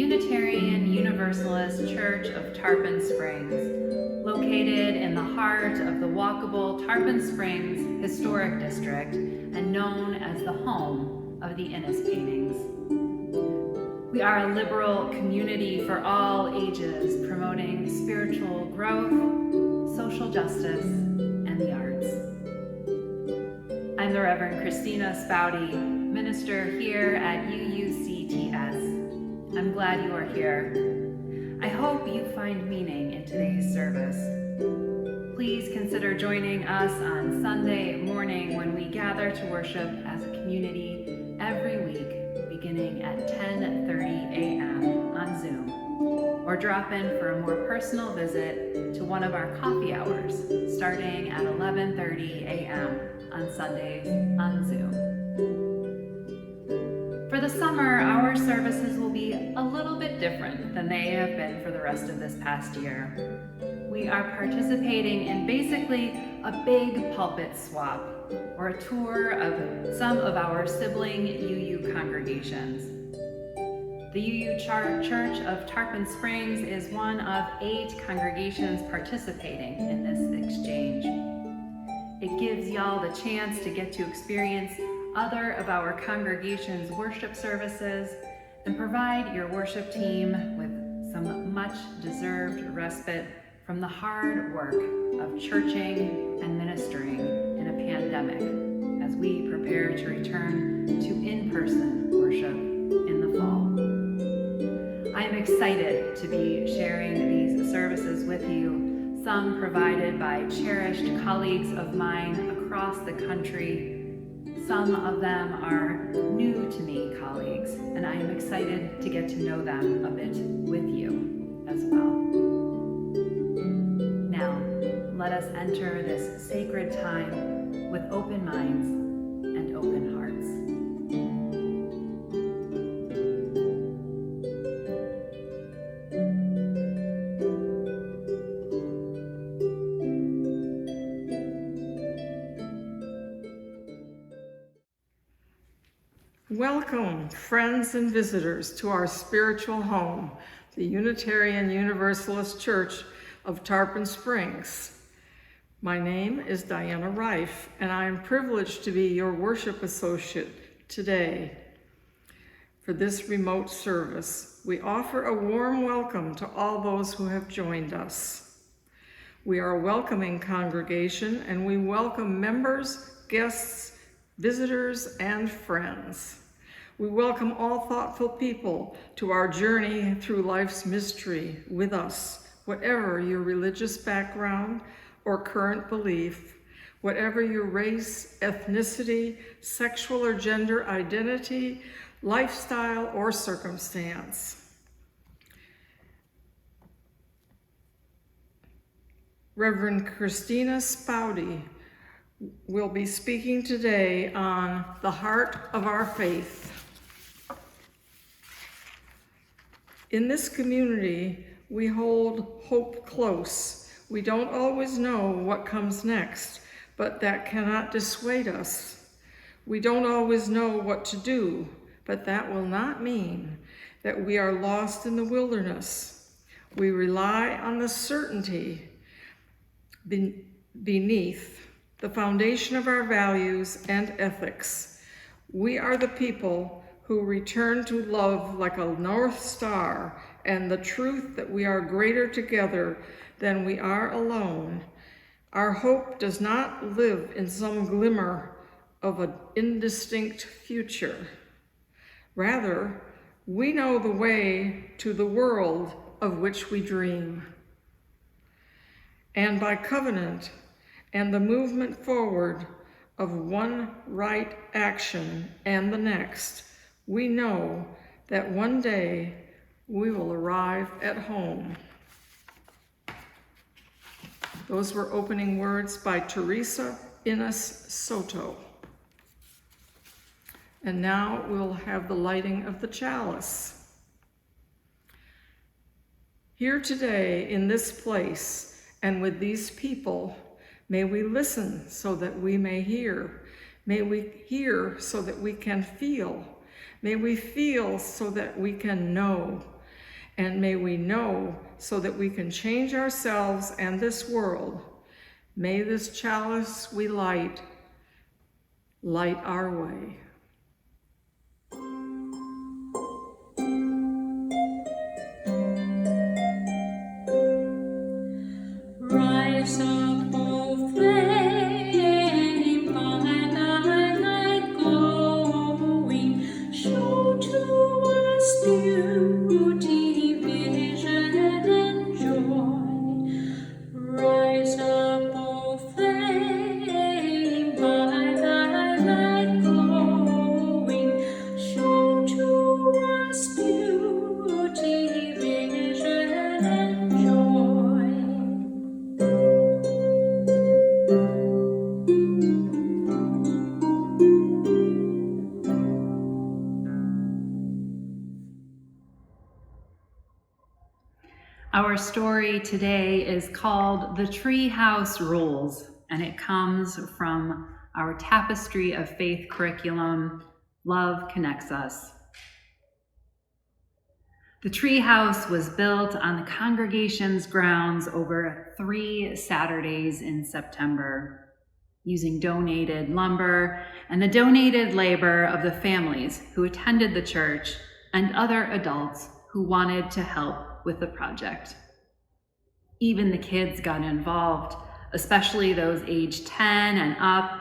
Unitarian Universalist Church of Tarpon Springs, located in the heart of the walkable Tarpon Springs Historic District and known as the home of the Innes paintings. We are a liberal community for all ages, promoting spiritual growth, social justice, and the arts. I'm the Reverend Kristina Spaude, minister here at UUCTS. I'm glad you are here. I hope you find meaning in today's service. Please consider joining us on Sunday morning when we gather to worship as a community every week, beginning at 10:30 a.m. on Zoom, or drop in for a more personal visit to one of our coffee hours, starting at 11:30 a.m. on Sundays on Zoom. For the summer, our services will be a little bit different than they have been for the rest of this past year. We are participating in basically a big pulpit swap, or a tour of some of our sibling UU congregations. The UU Church of Tarpon Springs is one of 8 congregations participating in this exchange. It gives y'all the chance to get to experience other of our congregation's worship services and provide your worship team with some much-deserved respite from the hard work of churching and ministering in a pandemic as we prepare to return to in-person worship in the fall. I am excited to be sharing these services with you, some provided by cherished colleagues of mine across the country. Some of them are new to me colleagues, and I am excited to get to know them a bit with you as well. Now, let us enter this sacred time with open minds and open hearts. Welcome, friends and visitors, to our spiritual home, the Unitarian Universalist Church of Tarpon Springs. My name is Diana Reif, and I am privileged to be your worship associate today. For this remote service, we offer a warm welcome to all those who have joined us. We are a welcoming congregation, and we welcome members, guests, visitors, and friends. We welcome all thoughtful people to our journey through life's mystery with us, whatever your religious background or current belief, whatever your race, ethnicity, sexual or gender identity, lifestyle, or circumstance. Reverend Kristina Spaude will be speaking today on the heart of our faith. In this community, we hold hope close. We don't always know what comes next, but that cannot dissuade us. We don't always know what to do, but that will not mean that we are lost in the wilderness. We rely on the certainty beneath the foundation of our values and ethics. We are the people who return to love like a North Star and the truth that we are greater together than we are alone. Our hope does not live in some glimmer of an indistinct future. Rather, we know the way to the world of which we dream. And by covenant and the movement forward of one right action and the next, we know that one day we will arrive at home. Those were opening words by Teresa Innes Soto. And now we'll have the lighting of the chalice. Here today in this place and with these people, may we listen so that we may hear. May we hear so that we can feel. May we feel so that we can know. and may we know so that we can change ourselves and this world. May this chalice we light our way. Rise up, O flame, by thy light glowing, show to us beauty, vision, and joy. Rise up, O flame, by thy light glowing, show to us beauty, vision, and joy. Our story today is called The Treehouse Rules, and it comes from our Tapestry of Faith curriculum, Love Connects Us. The treehouse was built on the congregation's grounds over 3 Saturdays in September, using donated lumber and the donated labor of the families who attended the church and other adults who wanted to help with the project. Even the kids got involved, especially those aged 10 and up,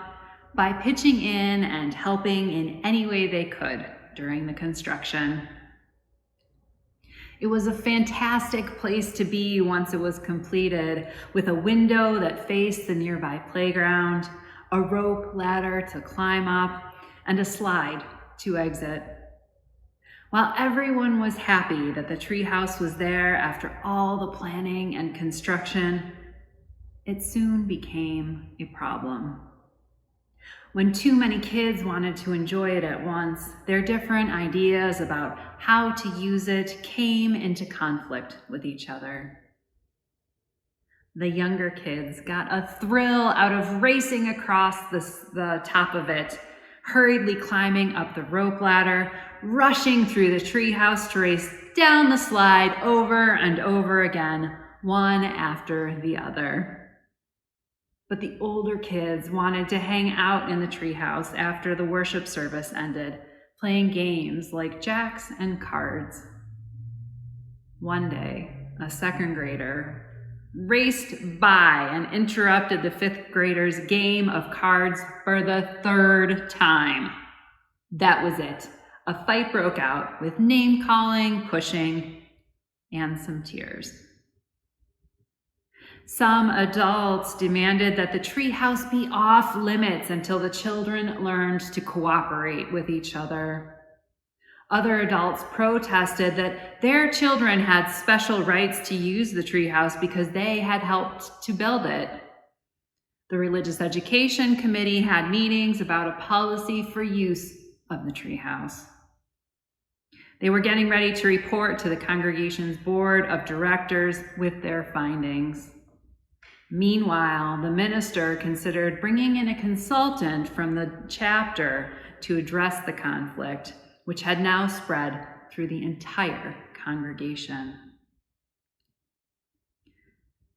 by pitching in and helping in any way they could during the construction. It was a fantastic place to be once it was completed, with a window that faced the nearby playground, a rope ladder to climb up, and a slide to exit. While everyone was happy that the treehouse was there after all the planning and construction, it soon became a problem. When too many kids wanted to enjoy it at once, their different ideas about how to use it came into conflict with each other. The younger kids got a thrill out of racing across the top of it, hurriedly climbing up the rope ladder, rushing through the treehouse to race down the slide over and over again, one after the other. But the older kids wanted to hang out in the treehouse after the worship service ended, playing games like jacks and cards. One day, a 2nd grader raced by and interrupted the 5th grader's game of cards for the 3rd time. That was it. A fight broke out with name-calling, pushing, and some tears. Some adults demanded that the treehouse be off limits until the children learned to cooperate with each other. Other adults protested that their children had special rights to use the treehouse because they had helped to build it. The Religious Education Committee had meetings about a policy for use of the treehouse. They were getting ready to report to the congregation's board of directors with their findings. Meanwhile, the minister considered bringing in a consultant from the chapter to address the conflict, which had now spread through the entire congregation.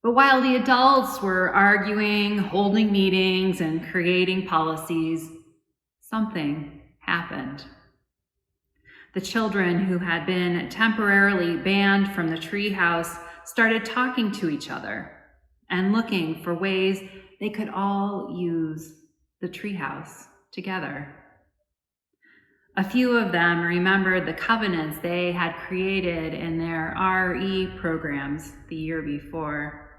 But while the adults were arguing, holding meetings, and creating policies, something happened. The children who had been temporarily banned from the treehouse started talking to each other and looking for ways they could all use the treehouse together. A few of them remembered the covenants they had created in their RE programs the year before.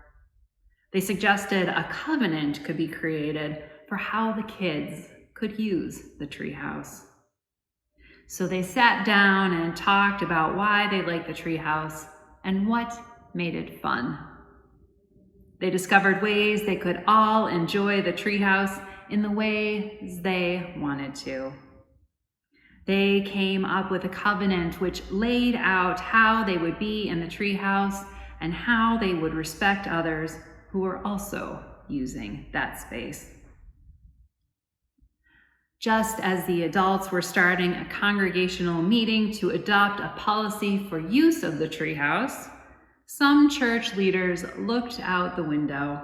They suggested a covenant could be created for how the kids could use the treehouse. So they sat down and talked about why they liked the treehouse and what made it fun. They discovered ways they could all enjoy the treehouse in the ways they wanted to. They came up with a covenant which laid out how they would be in the treehouse and how they would respect others who were also using that space. Just as the adults were starting a congregational meeting to adopt a policy for use of the treehouse, some church leaders looked out the window.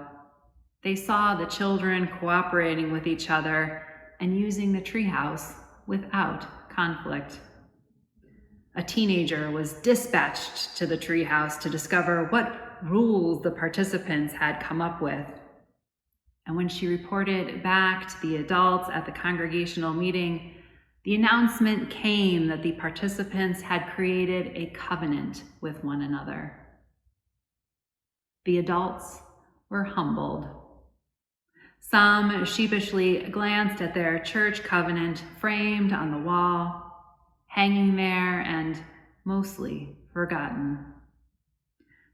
They saw the children cooperating with each other and using the treehouse without conflict. A teenager was dispatched to the treehouse to discover what rules the participants had come up with. And when she reported back to the adults at the congregational meeting, the announcement came that the participants had created a covenant with one another. The adults were humbled. Some sheepishly glanced at their church covenant framed on the wall, hanging there and mostly forgotten.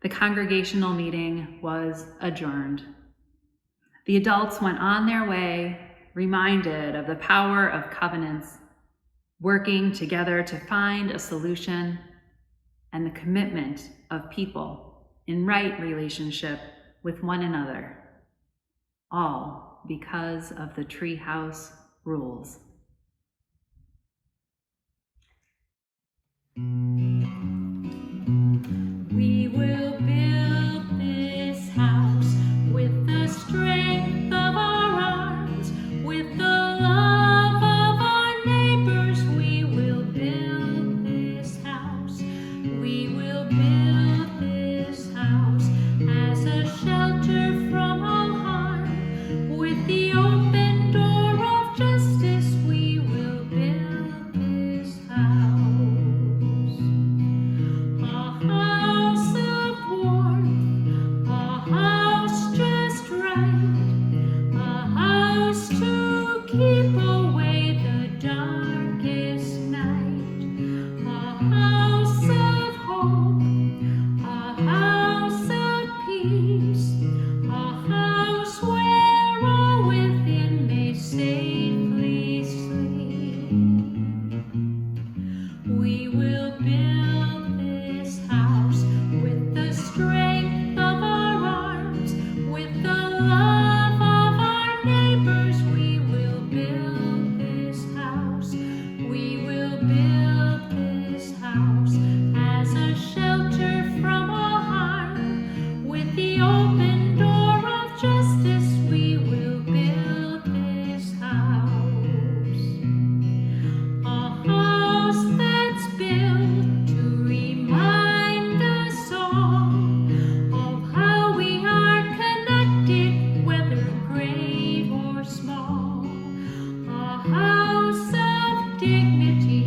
The congregational meeting was adjourned. The adults went on their way, reminded of the power of covenants, working together to find a solution, and the commitment of people in right relationship with one another, all because of the treehouse rules. We will build this house with the strength of our arms, with the love of our neighbors. We will build this house. We will build this house as a shelter from all harm. With the open door of justice, we will build this house. A house of warmth, a house just right, a house to keep away the darkest night, a house of hope, a house of peace, a house where all within may safely sleep. We will build this house with the strength of our arms, with the love of our neighbors. We will build this house. We will build this house as a shelter from all harm. With the open door of justice, we will build this house. A house that's built to remind us all of how we are connected, whether great or small. A house of dignity,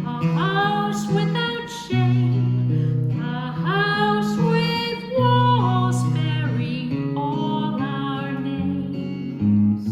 a house without shame, a house with walls bearing all our names.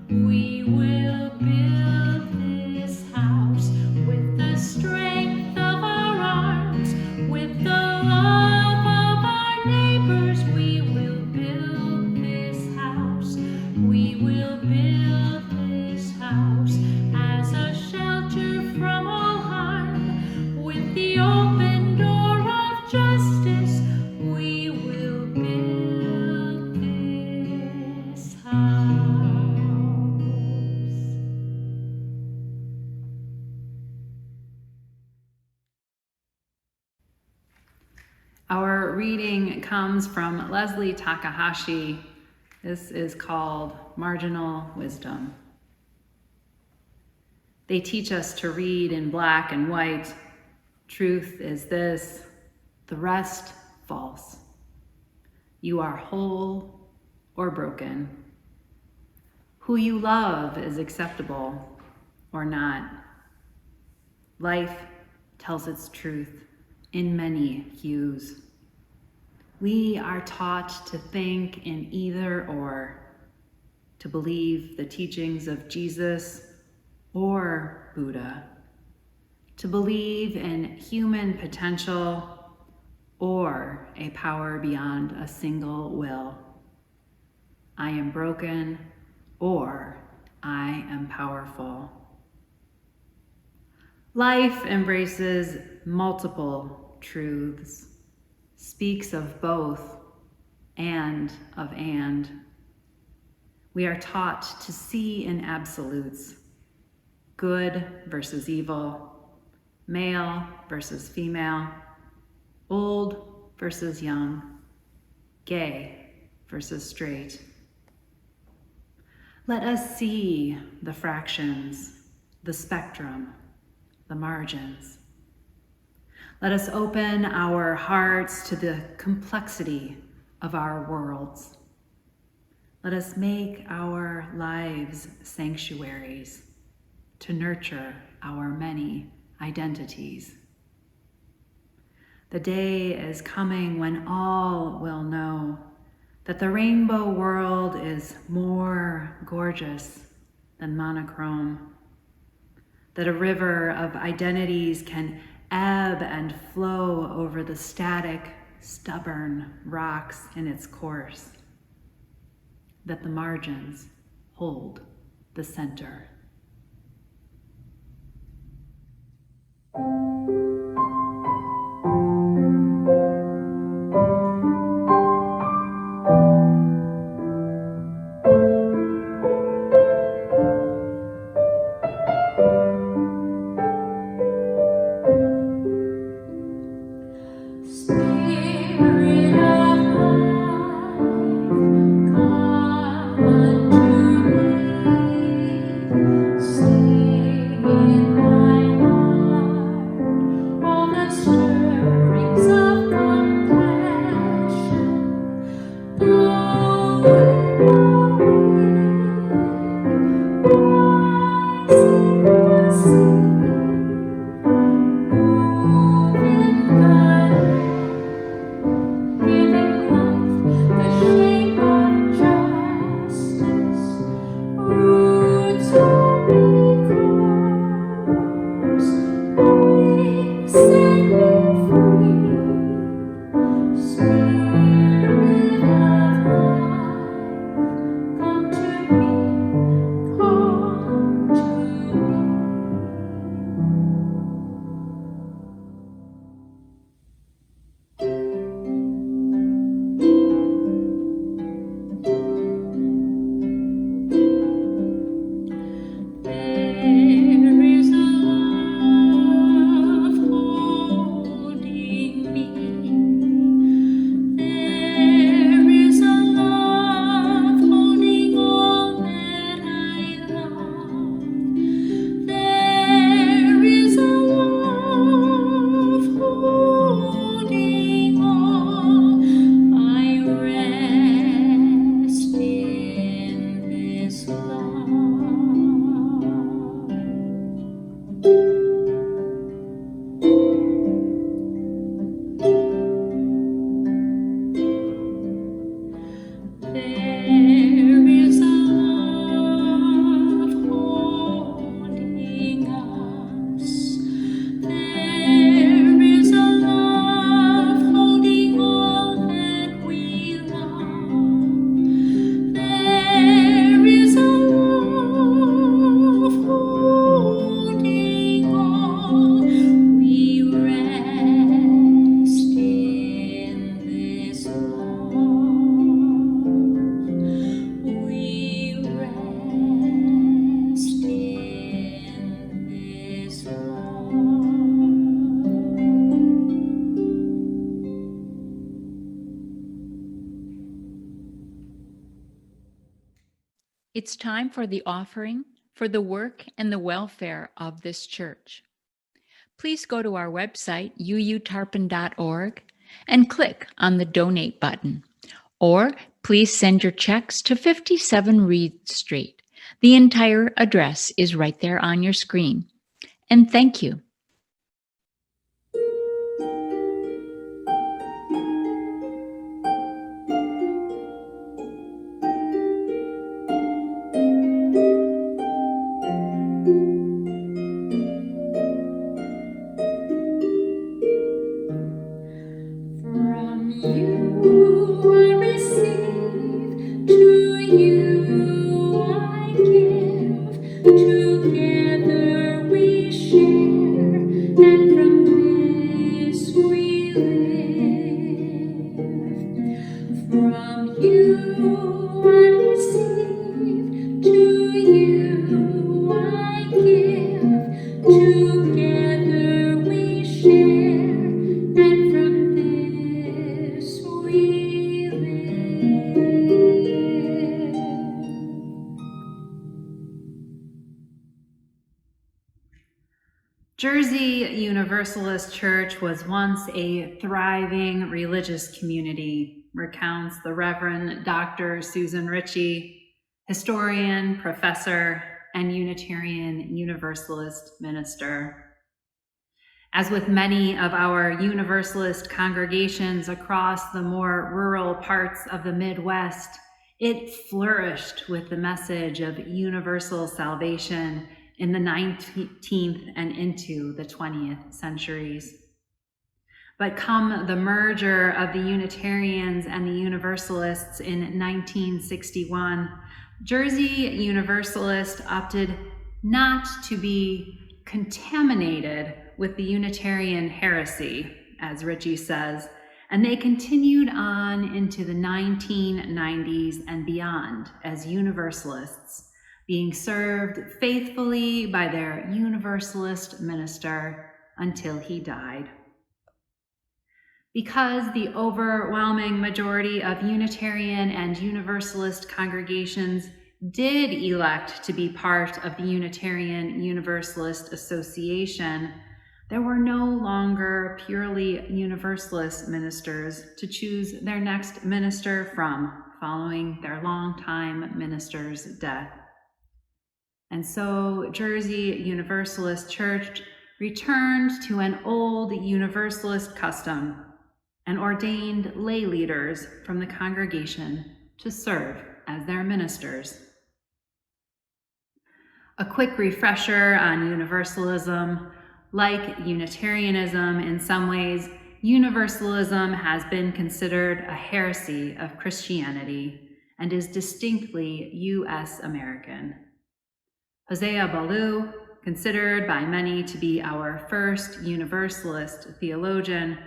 We will build this house with the strength of our arms, with the love of our neighbors. We will build this house. We will build this house as a shelter from all harm. With the open door of justice, we will build this house. Our reading comes from Leslie Takahashi. This is called Marginal Wisdom. They teach us to read in black and white. Truth is this, the rest false. You are whole or broken. Who you love is acceptable or not. Life tells its truth in many hues. We are taught to think in either or, to believe the teachings of Jesus or Buddha, to believe in human potential or a power beyond a single will. I am broken or I am powerful. Life embraces multiple truths, speaks of both and of and. We are taught to see in absolutes, good versus evil, male versus female, old versus young, gay versus straight. Let us see the fractions, the spectrum, the margins. Let us open our hearts to the complexity of our worlds. Let us make our lives sanctuaries to nurture our many identities. The day is coming when all will know that the rainbow world is more gorgeous than monochrome, that a river of identities can ebb and flow over the static, stubborn rocks in its course, that the margins hold the center. It's time for the offering for the work and the welfare of this church. Please go to our website, uutarpon.org, and click on the donate button. Or please send your checks to 57 Reed Street. The entire address is right there on your screen. And thank you. Together we share together we share, and from this we live. Jersey Universalist Church was once a thriving religious community, recounts the Reverend Dr. Susan Ritchie, historian, professor, and Unitarian Universalist minister. As with many of our Universalist congregations across the more rural parts of the Midwest, it flourished with the message of universal salvation in the 19th and into the 20th centuries. But come the merger of the Unitarians and the Universalists in 1961, Jersey Universalist opted not to be contaminated with the Unitarian heresy, as Ritchie says, and they continued on into the 1990s and beyond as Universalists, being served faithfully by their Universalist minister until he died. Because the overwhelming majority of Unitarian and Universalist congregations did elect to be part of the Unitarian Universalist Association, there were no longer purely Universalist ministers to choose their next minister from following their longtime minister's death. And so Jersey Universalist Church returned to an old Universalist custom and ordained lay leaders from the congregation to serve as their ministers. A quick refresher on Universalism. Like Unitarianism in some ways, Universalism has been considered a heresy of Christianity and is distinctly U.S. American. Hosea Ballou, considered by many to be our first Universalist theologian,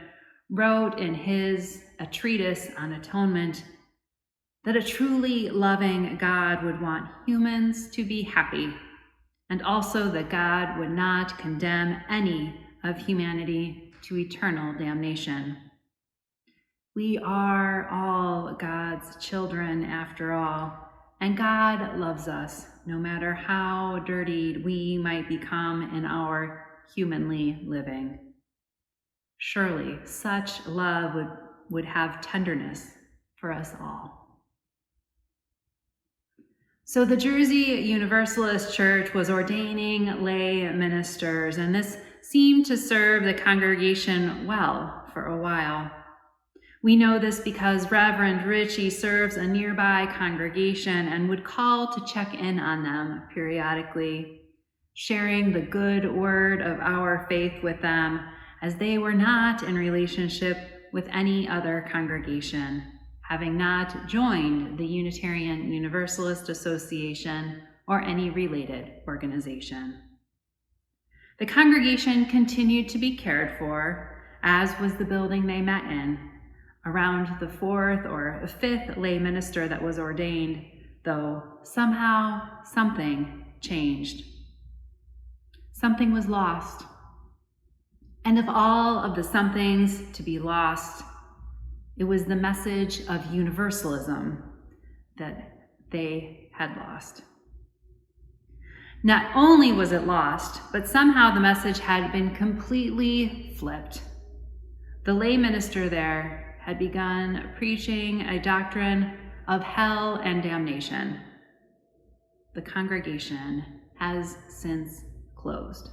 wrote in his A Treatise on Atonement that a truly loving God would want humans to be happy, and also that God would not condemn any of humanity to eternal damnation. We are all God's children after all, and God loves us no matter how dirtied we might become in our humanly living. Surely such love would have tenderness for us all. So the Jersey Universalist Church was ordaining lay ministers, and this seemed to serve the congregation well for a while. We know this because Reverend Ritchie serves a nearby congregation and would call to check in on them periodically, sharing the good word of our faith with them, as they were not in relationship with any other congregation, having not joined the Unitarian Universalist Association or any related organization. The congregation continued to be cared for, as was the building they met in, around the fourth or fifth lay minister that was ordained, though somehow something changed. Something was lost. And of all of the somethings to be lost, it was the message of universalism that they had lost. Not only was it lost, but somehow the message had been completely flipped. The lay minister there had begun preaching a doctrine of hell and damnation. The congregation has since closed.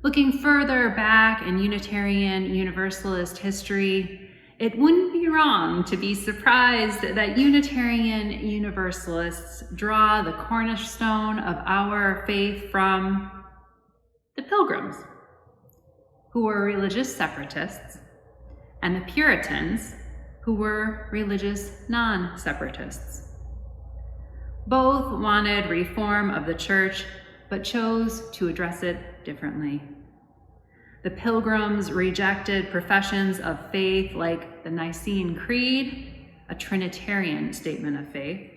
Looking further back in Unitarian Universalist history, it wouldn't be wrong to be surprised that Unitarian Universalists draw the cornerstone of our faith from the Pilgrims, who were religious separatists, and the Puritans, who were religious non-separatists. Both wanted reform of the church, but chose to address it differently. The Pilgrims rejected professions of faith like the Nicene Creed, a Trinitarian statement of faith,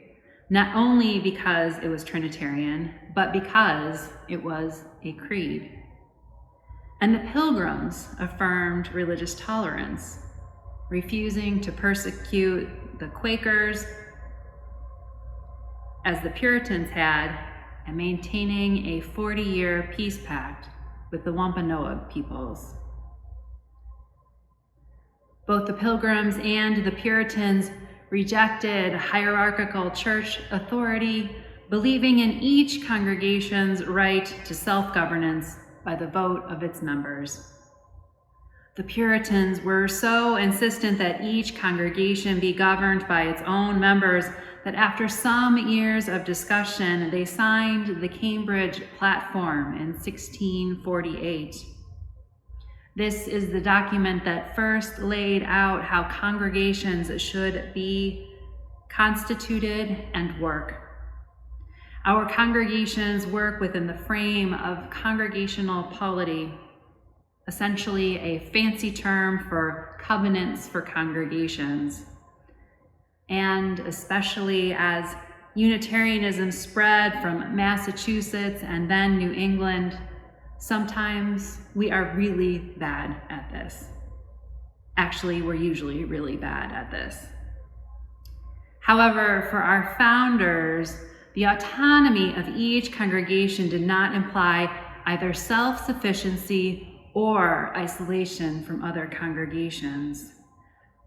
not only because it was Trinitarian, but because it was a creed. And the Pilgrims affirmed religious tolerance, refusing to persecute the Quakers as the Puritans had, and maintaining a 40-year peace pact with the Wampanoag peoples. Both the Pilgrims and the Puritans rejected hierarchical church authority, believing in each congregation's right to self-governance by the vote of its members. The Puritans were so insistent that each congregation be governed by its own members that after some years of discussion, they signed the Cambridge Platform in 1648. This is the document that first laid out how congregations should be constituted and work. Our congregations work within the frame of congregational polity, essentially a fancy term for covenants for congregations. And especially as Unitarianism spread from Massachusetts and then New England, sometimes we are really bad at this. Actually, we're usually really bad at this. However, for our founders, the autonomy of each congregation did not imply either self-sufficiency or isolation from other congregations.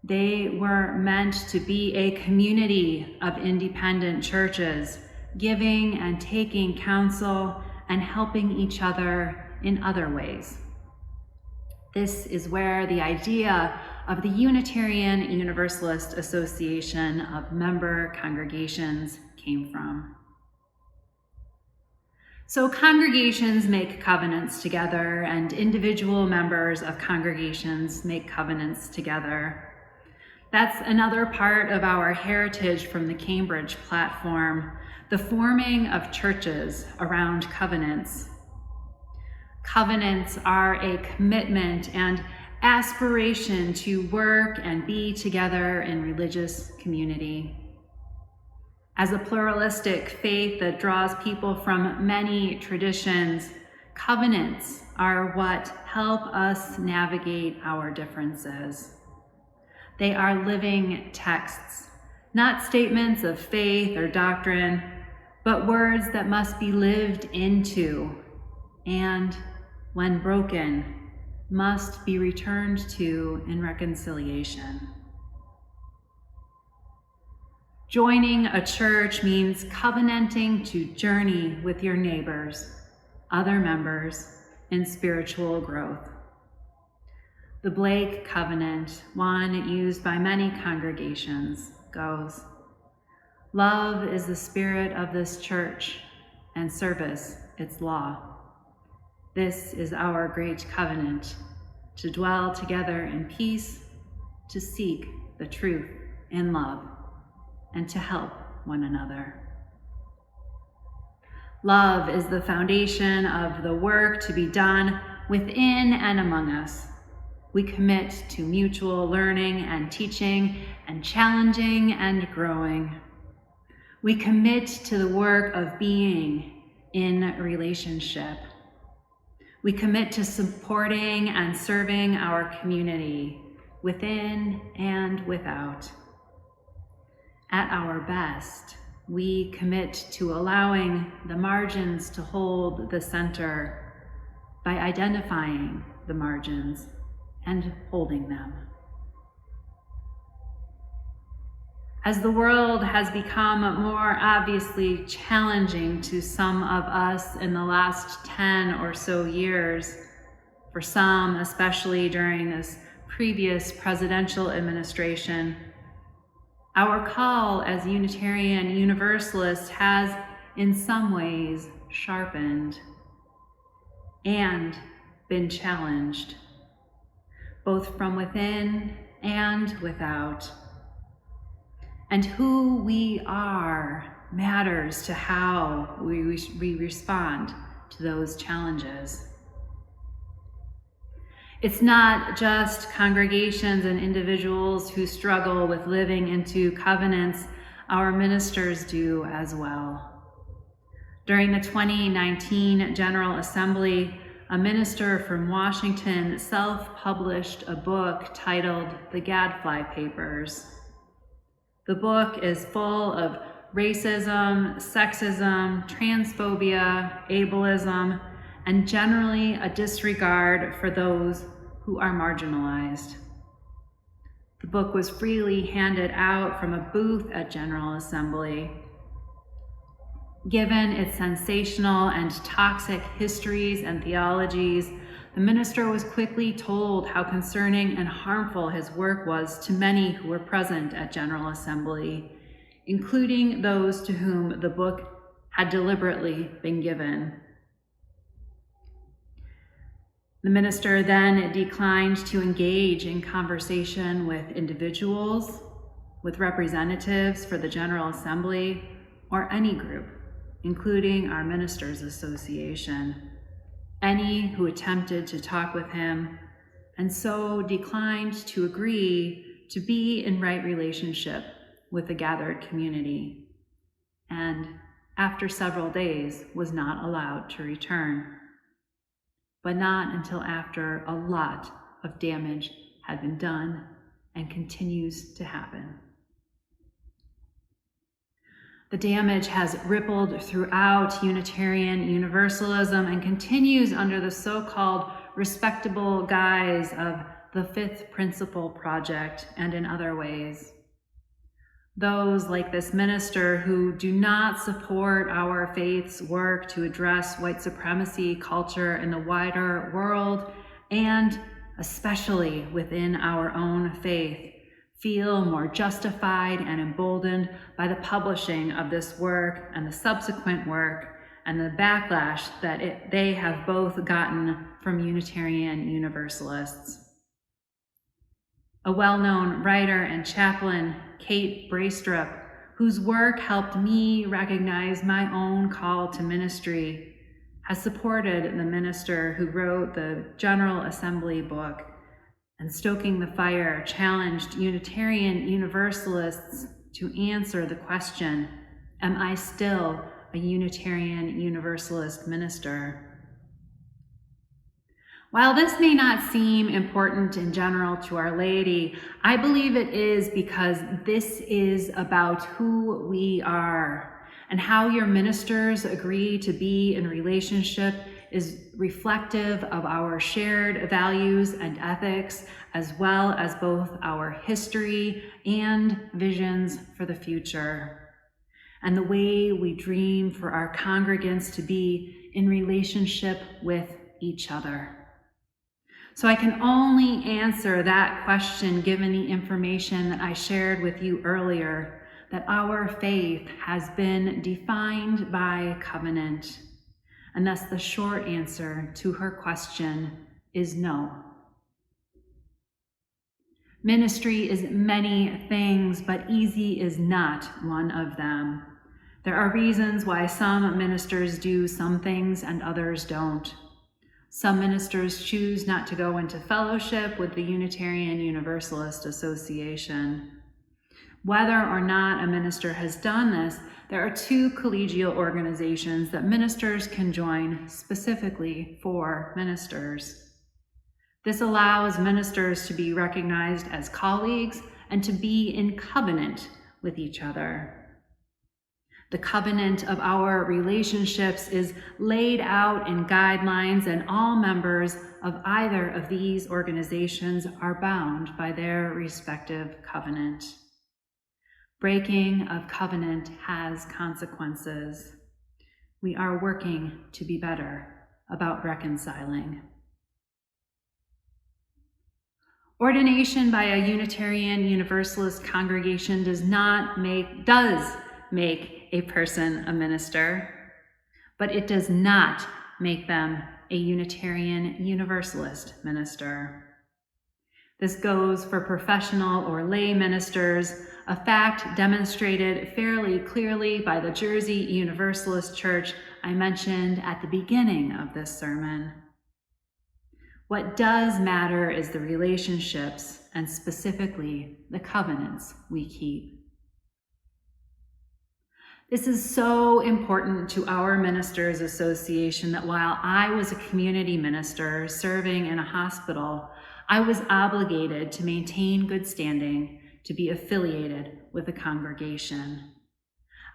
They were meant to be a community of independent churches, giving and taking counsel and helping each other in other ways. This is where the idea of the Unitarian Universalist Association of member congregations came from. So congregations make covenants together, and individual members of congregations make covenants together. That's another part of our heritage from the Cambridge Platform, the forming of churches around covenants. Covenants are a commitment and aspiration to work and be together in religious community. As a pluralistic faith that draws people from many traditions, covenants are what help us navigate our differences. They are living texts, not statements of faith or doctrine, but words that must be lived into and, when broken, must be returned to in reconciliation. Joining a church means covenanting to journey with your neighbors, other members, in spiritual growth. The Blake Covenant, one used by many congregations, goes, "Love is the spirit of this church, and service its law. This is our great covenant, to dwell together in peace, to seek the truth in love, and to help one another." Love is the foundation of the work to be done within and among us. We commit to mutual learning and teaching and challenging and growing. We commit to the work of being in relationship. We commit to supporting and serving our community within and without. At our best, we commit to allowing the margins to hold the center by identifying the margins and holding them. As the world has become more obviously challenging to some of us in the last 10 or so years, for some, especially during this previous presidential administration, our call as Unitarian Universalists has, in some ways, sharpened and been challenged, both from within and without. And who we are matters to how we respond to those challenges. It's not just congregations and individuals who struggle with living into covenants. our ministers do as well. During the 2019 General Assembly, a minister from Washington self-published a book titled The Gadfly Papers. The book is full of racism, sexism, transphobia, ableism, and generally a disregard for those who are marginalized. The book was freely handed out from a booth at General Assembly. Given its sensational and toxic histories and theologies, the minister was quickly told how concerning and harmful his work was to many who were present at General Assembly, including those to whom the book had deliberately been given. The minister then declined to engage in conversation with individuals, with representatives for the General Assembly, or any group, including our Ministers Association, any who attempted to talk with him, and so declined to agree to be in right relationship with the gathered community, and after several days was not allowed to return. But not until after a lot of damage had been done and continues to happen. The damage has rippled throughout Unitarian Universalism and continues under the so-called respectable guise of the Fifth Principle Project and in other ways. Those like this minister who do not support our faith's work to address white supremacy culture in the wider world, and especially within our own faith, feel more justified and emboldened by the publishing of this work and the subsequent work and the backlash that they have both gotten from Unitarian Universalists. A well-known writer and chaplain, Kate Braystrup, whose work helped me recognize my own call to ministry, has supported the minister who wrote the General Assembly book, and Stoking the Fire challenged Unitarian Universalists to answer the question, am I still a Unitarian Universalist minister? While this may not seem important in general to our laity, I believe it is because this is about who we are, and how your ministers agree to be in relationship is reflective of our shared values and ethics, as well as both our history and visions for the future, and the way we dream for our congregants to be in relationship with each other. So I can only answer that question given the information that I shared with you earlier, that our faith has been defined by covenant. And thus the short answer to her question is no. Ministry is many things, but easy is not one of them. There are reasons why some ministers do some things and others don't. Some ministers choose not to go into fellowship with the Unitarian Universalist Association. Whether or not a minister has done this, there are two collegial organizations that ministers can join specifically for ministers. This allows ministers to be recognized as colleagues and to be in covenant with each other. The covenant of our relationships is laid out in guidelines, and all members of either of these organizations are bound by their respective covenant. Breaking of covenant has consequences. We are working to be better about reconciling. Ordination by a Unitarian Universalist congregation does make a person a minister, but it does not make them a Unitarian Universalist minister. This goes for professional or lay ministers, a fact demonstrated fairly clearly by the Jersey Universalist Church I mentioned at the beginning of this sermon. What does matter is the relationships, and specifically the covenants we keep. This is so important to our Ministers Association that while I was a community minister serving in a hospital, I was obligated to maintain good standing to be affiliated with a congregation.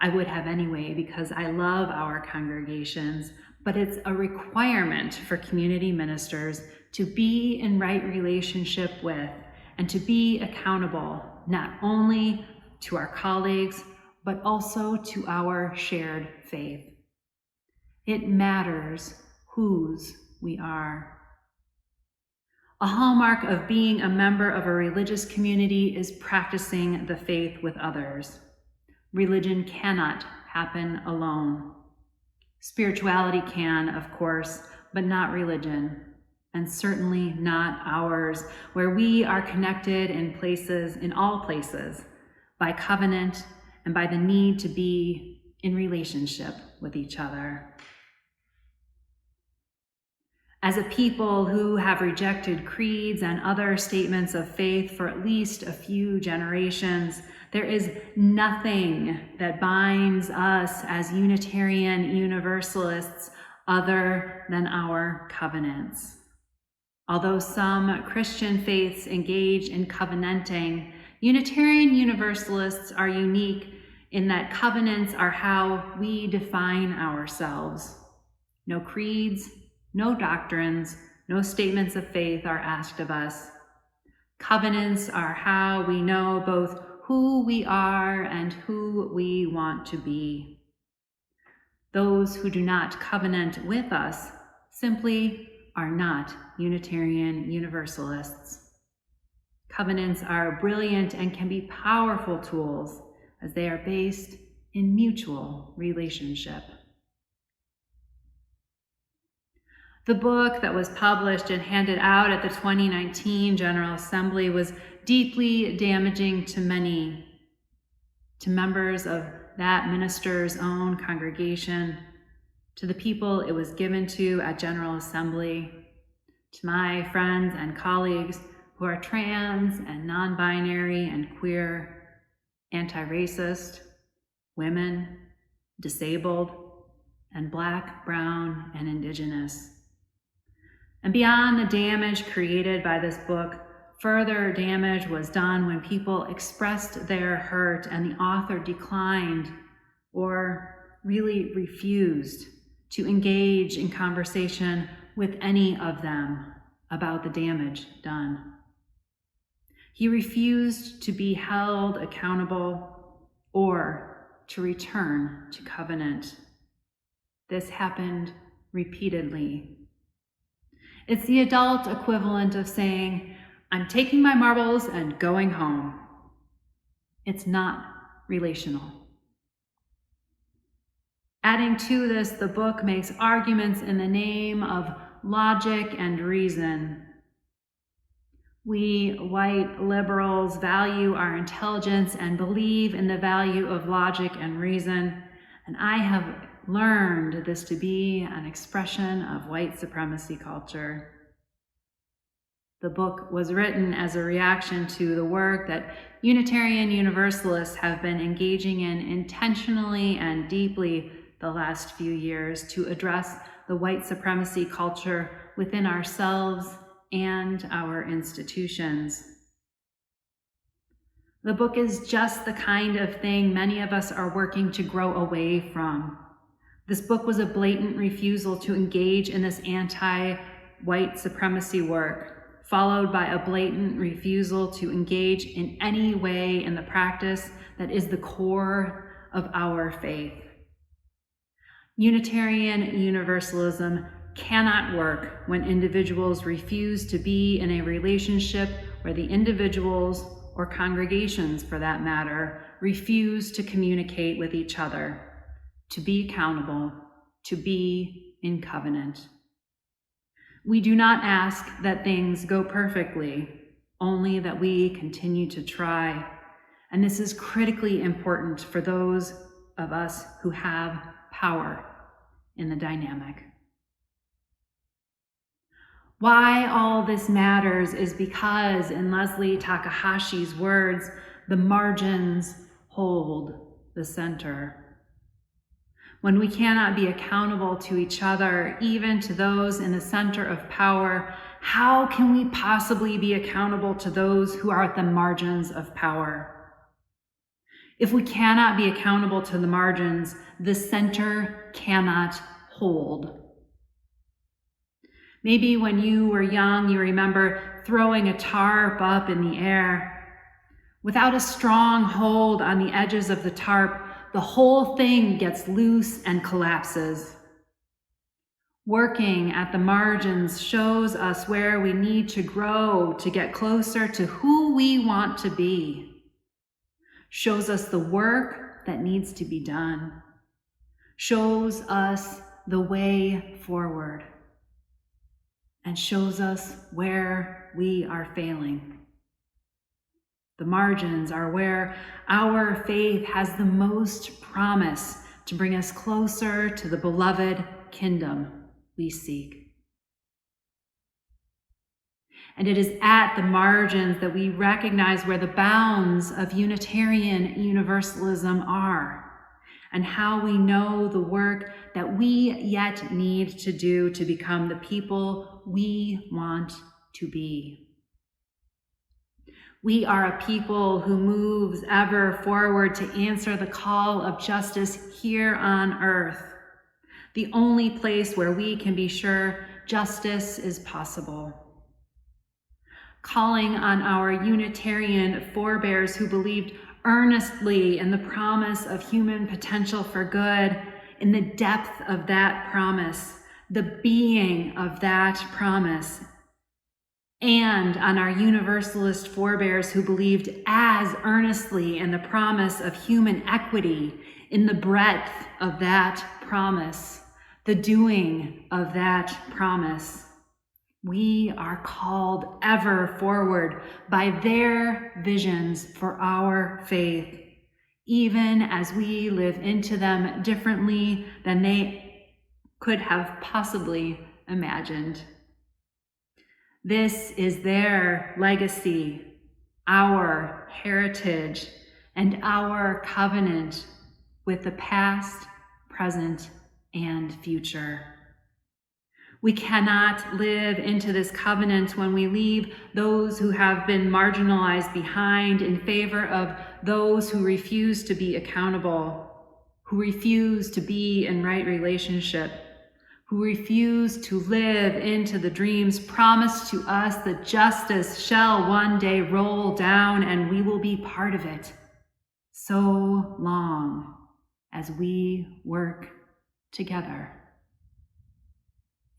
I would have anyway because I love our congregations, but it's a requirement for community ministers to be in right relationship with and to be accountable not only to our colleagues, but also to our shared faith. It matters whose we are. A hallmark of being a member of a religious community is practicing the faith with others. Religion cannot happen alone. Spirituality can, of course, but not religion, and certainly not ours, where we are connected in all places, by covenant and by the need to be in relationship with each other. As a people who have rejected creeds and other statements of faith for at least a few generations, there is nothing that binds us as Unitarian Universalists other than our covenants. Although some Christian faiths engage in covenanting, Unitarian Universalists are unique in that covenants are how we define ourselves. No creeds, no doctrines, no statements of faith are asked of us. Covenants are how we know both who we are and who we want to be. Those who do not covenant with us simply are not Unitarian Universalists. Covenants are brilliant and can be powerful tools as they are based in mutual relationship. The book that was published and handed out at the 2019 General Assembly was deeply damaging to many, to members of that minister's own congregation, to the people it was given to at General Assembly, to my friends and colleagues who are trans and non-binary and queer, anti-racist, women, disabled, and Black, brown, and Indigenous. And beyond the damage created by this book, further damage was done when people expressed their hurt and the author declined or really refused to engage in conversation with any of them about the damage done. He refused to be held accountable or to return to covenant. This happened repeatedly. It's the adult equivalent of saying, "I'm taking my marbles and going home." It's not relational. Adding to this, the book makes arguments in the name of logic and reason. We white liberals value our intelligence and believe in the value of logic and reason, and I have learned this to be an expression of white supremacy culture. The book was written as a reaction to the work that Unitarian Universalists have been engaging in intentionally and deeply the last few years to address the white supremacy culture within ourselves and our institutions. The book is just the kind of thing many of us are working to grow away from. This book was a blatant refusal to engage in this anti-white supremacy work, followed by a blatant refusal to engage in any way in the practice that is the core of our faith. Unitarian Universalism cannot work when individuals refuse to be in a relationship where the individuals, or congregations for that matter, refuse to communicate with each other, to be accountable, to be in covenant. We do not ask that things go perfectly, only that we continue to try. And this is critically important for those of us who have power in the dynamic. Why all this matters is because, in Leslie Takahashi's words, the margins hold the center. when we cannot be accountable to each other, even to those in the center of power, how can we possibly be accountable to those who are at the margins of power? If we cannot be accountable to the margins, the center cannot hold. Maybe when you were young, you remember throwing a tarp up in the air. Without a strong hold on the edges of the tarp, the whole thing gets loose and collapses. Working at the margins shows us where we need to grow to get closer to who we want to be. Shows us the work that needs to be done. Shows us the way forward. And shows us where we are failing. The margins are where our faith has the most promise to bring us closer to the beloved kingdom we seek. And it is at the margins that we recognize where the bounds of Unitarian Universalism are, and how we know the work that we yet need to do to become the people we want to be. We are a people who moves ever forward to answer the call of justice here on earth, the only place where we can be sure justice is possible. Calling on our Unitarian forebears who believed earnestly in the promise of human potential for good, in the depth of that promise, the being of that promise, and on our Universalist forebears who believed as earnestly in the promise of human equity, in the breadth of that promise, the doing of that promise. We are called ever forward by their visions for our faith, even as we live into them differently than they could have possibly imagined. This is their legacy, our heritage, and our covenant with the past, present, and future. We cannot live into this covenant when we leave those who have been marginalized behind in favor of those who refuse to be accountable, who refuse to be in right relationship, who refuse to live into the dreams promised to us that justice shall one day roll down and we will be part of it, so long as we work together.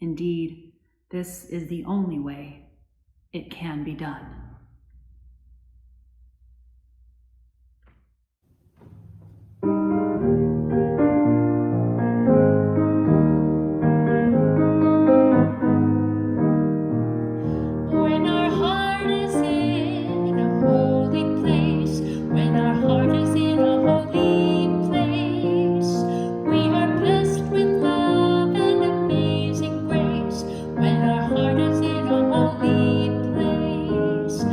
Indeed, this is the only way it can be done. When our heart is in a holy place, when our heart is in a holy place, we are blessed with love and amazing grace. When our heart is in a holy place,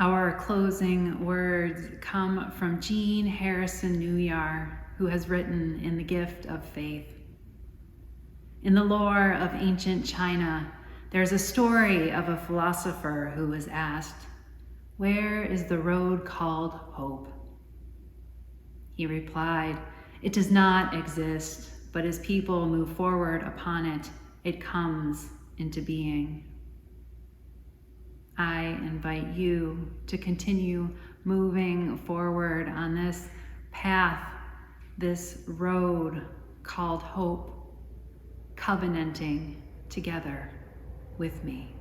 Our closing words come from Jean Harrison Newyar, who has written in The Gift of Faith. In the lore of ancient China, there's a story of a philosopher who was asked, "Where is the road called hope?" He replied, "It does not exist, but as people move forward upon it, it comes into being." I invite you to continue moving forward on this path, this road called hope, covenanting together with me.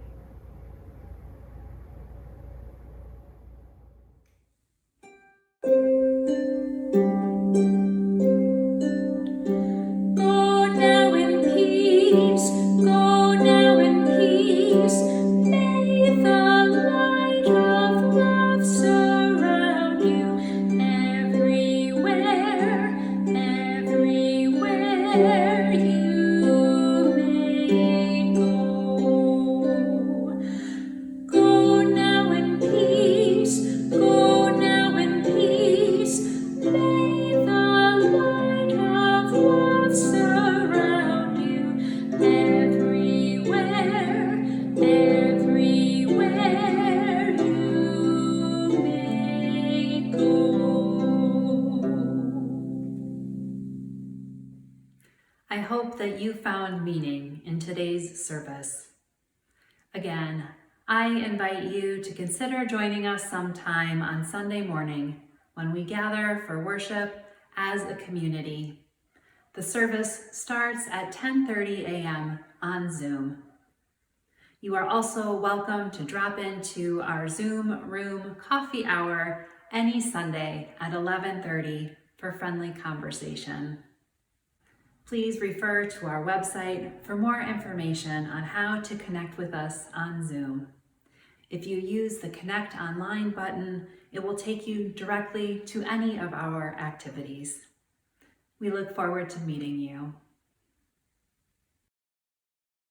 Go now in peace, go now in peace. May the light of love surround you everywhere, everywhere you may go. Go now in peace, go now in peace. May the light of love surround you everywhere, everywhere you may go. I hope that you found meaning in today's service. Again, I invite you to consider joining us sometime on Sunday morning when we gather for worship as a community. The service starts at 10:30 a.m. on Zoom. You are also welcome to drop into our Zoom room coffee hour any Sunday at 11:30 for friendly conversation. Please refer to our website for more information on how to connect with us on Zoom. If you use the Connect Online button, it will take you directly to any of our activities. We look forward to meeting you.